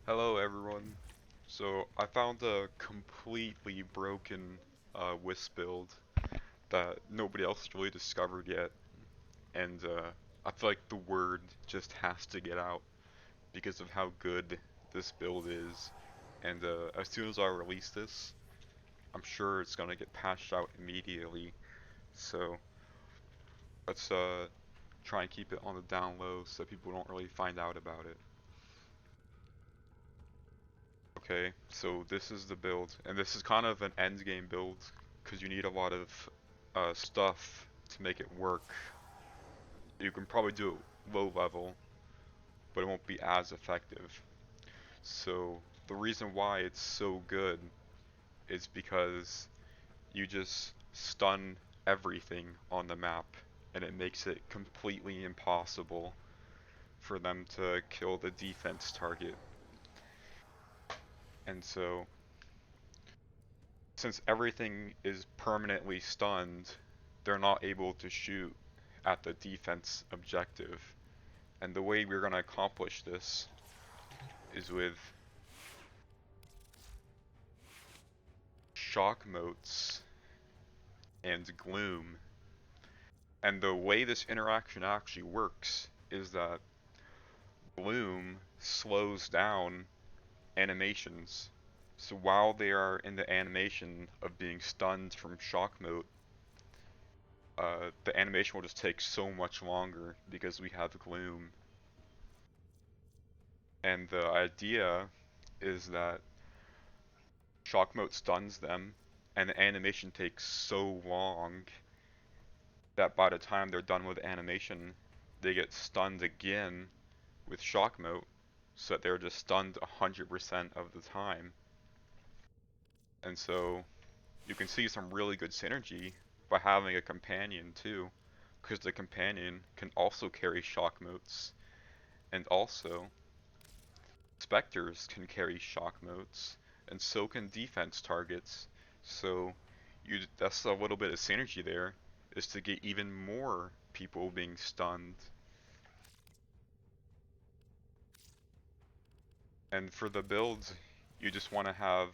Hello everyone. So I found a completely broken Wisp build that nobody else has really discovered yet, and I feel like the word just has to get out because of how good this build is. And as soon as I release this, I'm sure it's gonna get patched out immediately. So let's try and keep it on the down low so people don't really find out about it. Okay, so this is the build, and this is kind of an end game build because you need a lot of stuff to make it work. You can probably do it low level, but it won't be as effective. So the reason why it's so good is because you just stun everything on the map, and it makes it completely impossible for them to kill the defense target. And so since everything is permanently stunned, they're not able to shoot at the defense objective. And the way we're going to accomplish this is with shock motes and gloom. And the way this interaction actually works is that gloom slows down animations. So while they are in the animation of being stunned from shock mote, the animation will just take so much longer because we have gloom. And the idea is that shock mode stuns them, and the animation takes so long that by the time they're done with animation, they get stunned again with shock mode, so that they're just stunned 100% of the time. And so you can see some really good synergy by having a companion too, because the companion can also carry shock motes, and also specters can carry shock motes, and so can defense targets. So that's a little bit of synergy there, is to get even more people being stunned. And for the builds, you just want to have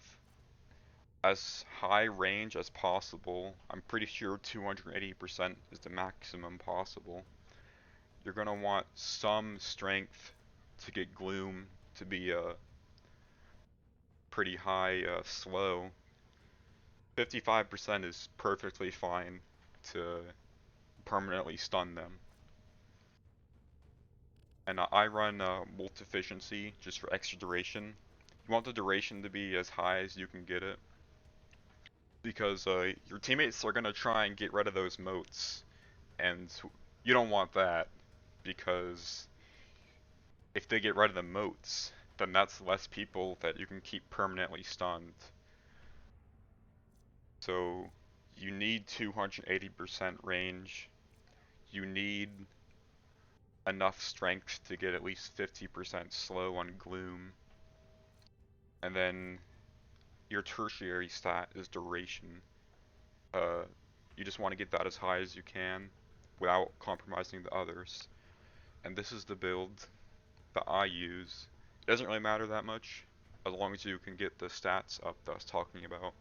as high range as possible. I'm pretty sure 280% is the maximum possible. You're going to want some strength to get Gloom to be pretty high slow. 55% is perfectly fine to permanently stun them. And I run efficiency just for extra duration. You want the duration to be as high as you can get it, because your teammates are gonna try and get rid of those motes, and you don't want that, because if they get rid of the motes, then that's less people that you can keep permanently stunned. So you need 280% range. You need enough strength to get at least 50% slow on Gloom. And then your tertiary stat is duration. Uh, you just want to get that as high as you can without compromising the others. And this is the build that I use. It doesn't really matter that much as long as you can get the stats up that I was talking about.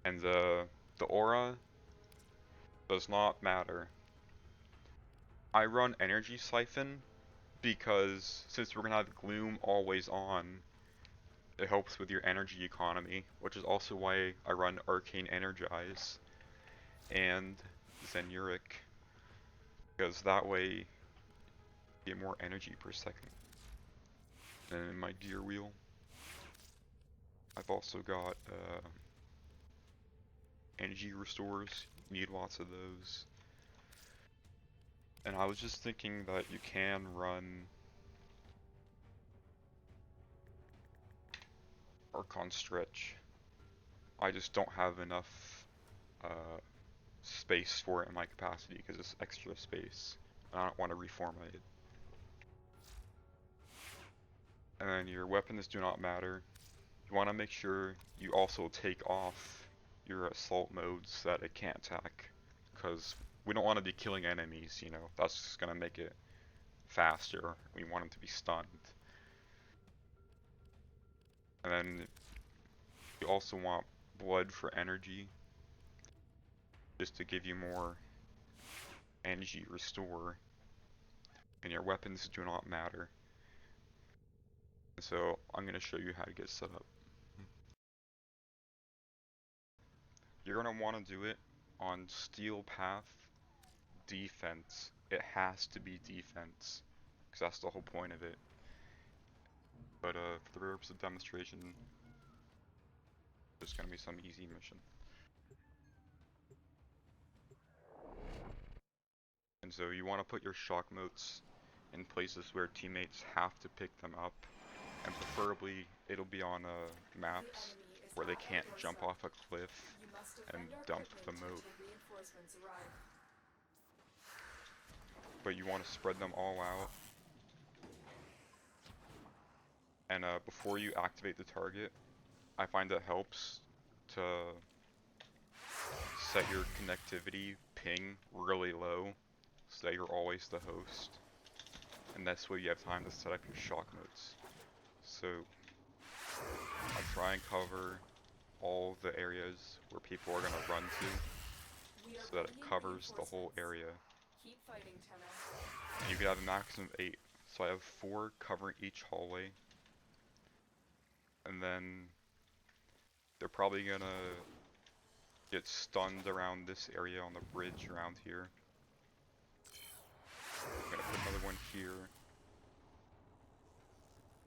And the aura does not matter. I run Energy Siphon because since we're gonna have Gloom always on, it helps with your energy economy, which is also why I run Arcane Energize and Zenuric, because that way you get more energy per second. And in my gear wheel, I've also got energy restores, need lots of those. And I was just thinking that you can run Archon Stretch. I just don't have enough uh, space for it in my capacity because it's extra space. And I don't want to reformat it. And then your weapons do not matter. You want to make sure you also take off your assault modes so that it can't attack. Because we don't want to be killing enemies, you know. That's just going to make it faster. We want them to be stunned. And then you also want blood for energy, just to give you more energy restore, and your weapons do not matter. So I'm going to show you how to get set up. You're going to want to do it on steel path defense. It has to be defense, because that's the whole point of it. But for the purpose of demonstration, there's going to be some easy mission. And so you want to put your shock motes in places where teammates have to pick them up, and preferably it'll be on maps where they can't jump off a cliff and dump the mote. But you want to spread them all out. And before you activate the target, I find it helps to set your connectivity ping really low so that you're always the host. And that's where you have time to set up your shock motes. So I'll try and cover all the areas where people are going to run to so that it covers the whole area. And you can have a maximum of 8. So I have 4 covering each hallway. And then they're probably going to get stunned around this area on the bridge around here. I'm going to put another one here.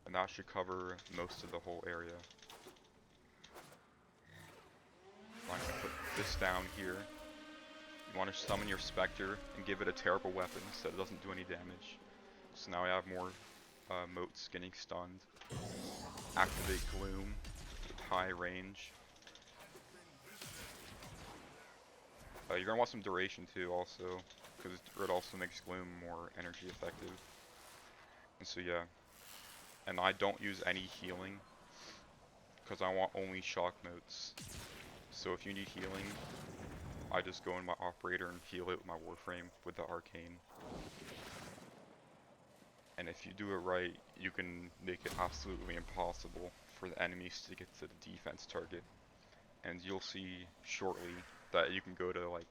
And that should cover most of the whole area. I'm going to put this down here. You want to summon your Spectre and give it a terrible weapon so it doesn't do any damage. So now I have more motes getting stunned. Activate Gloom with high range. You're going to want some duration too also, because it also makes Gloom more energy effective. And so yeah. And I don't use any healing, because I want only shock motes. So if you need healing, I just go in my operator and heal it with my Warframe with the Arcane. And if you do it right, you can make it absolutely impossible for the enemies to get to the defense target. And you'll see shortly that you can go to like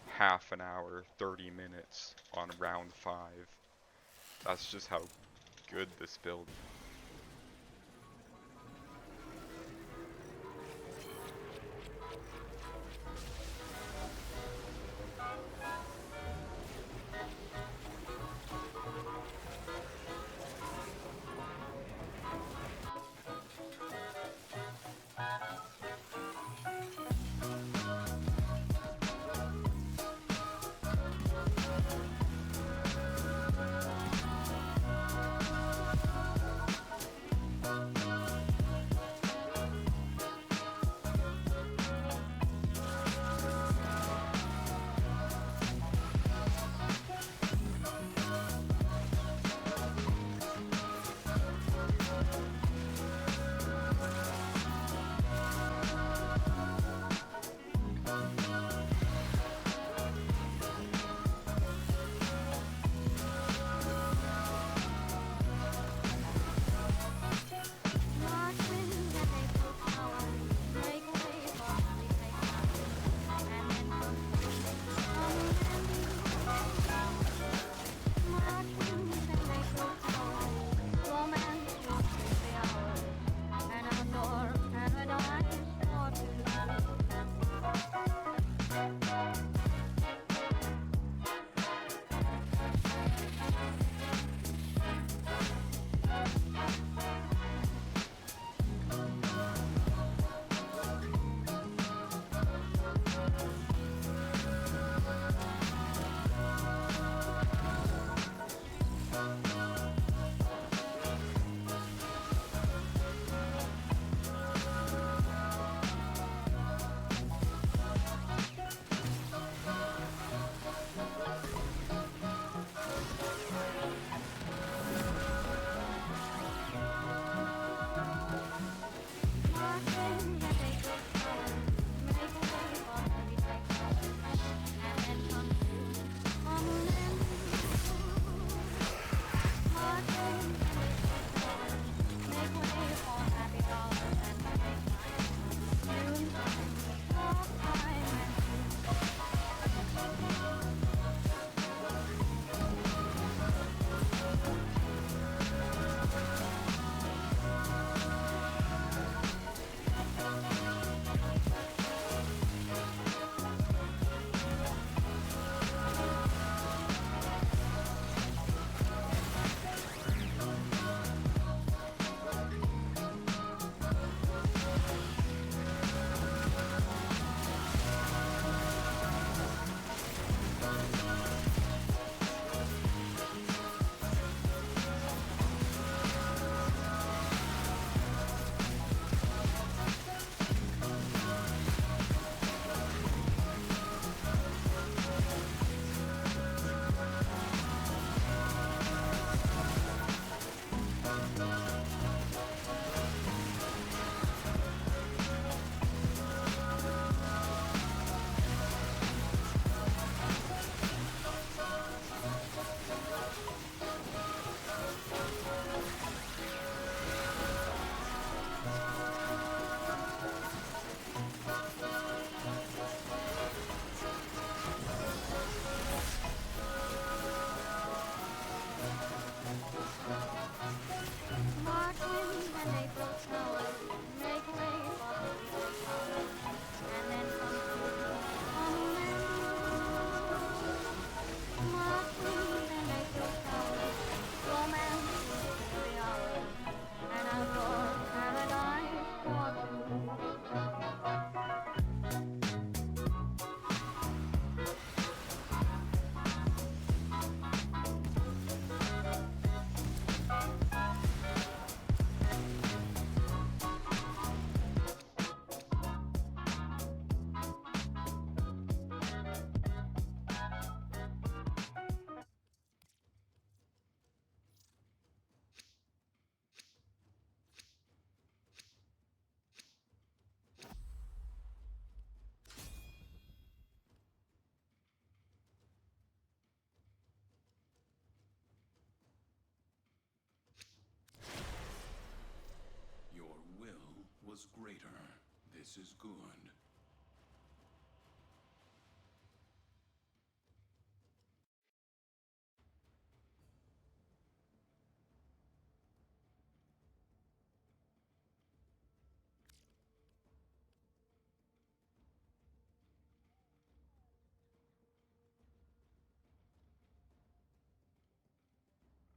half an hour, 30 minutes on round 5. That's just how good this build is. was greater. This is good.